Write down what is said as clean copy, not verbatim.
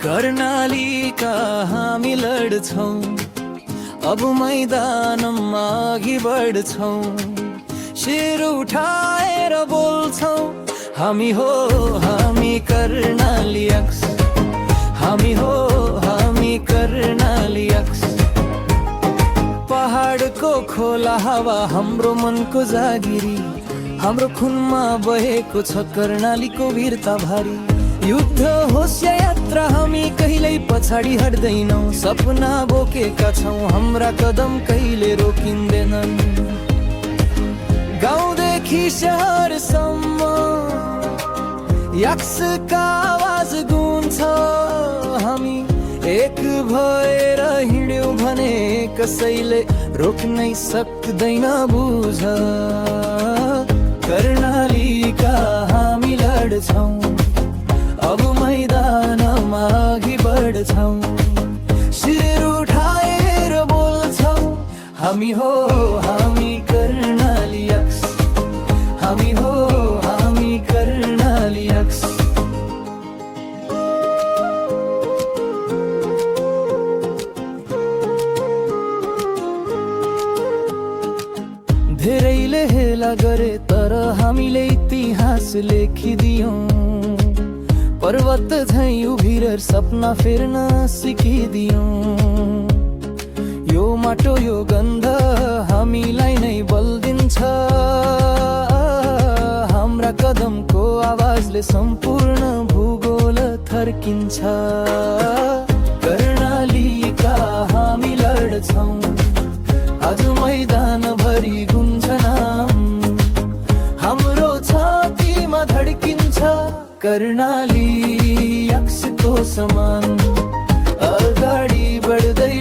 कर्णालीका हामी लड्छौं, अब मैदानमा अघि बढ्छौं, शिर उठाएर बोल्छौं, हामी हो हामी कर्णाली एक्स, हामी हो हामी कर्णाली एक्स। पहाडको खोला हावा हाम्रो मनको जागिरी, हाम्रो खुनमा बहेको छ कर्णालीको वीरता भारी। युद्ध होस् या यात्रा हामी कहिल्यै पछाडि हट्दैनौं, सपना बोकेका छौं हाम्रा कदम कहिले रोकिँदैनन्। गाउँदेखि शहरसम्म यक्सका आवाज गुन्छ, हामी एक भएर हिँड्यौं भने कसैले रोक्नै सक्दैन बुझ। कर्णालीका हामी लड्छौं, अब मैदानमा अघि बढ्छौं, शिर उठाएर बोल्छौं, हामी हो हामी कर्णाली एक्स, हामी हो हामी कर्णाली एक्स। धेरैले हेला गरे तर हामीले इतिहास लेखिदियौं, पर्वत झैं उभिएर सपना फेर्न सिकिदियौं। यो माटो यो गन्ध हामीलाई नै बल दिन्छ, हाम्रा कदमको आवाजले सम्पूर्ण भूगोल थर्किन्छ। कर्णालीका हामी लड्छौं, आज मैदान भरि गुन्छ नाम, हाम्रो छातीमा धड्किन्छ कर्णाली एक्सको समान, अगाडि बढ्दै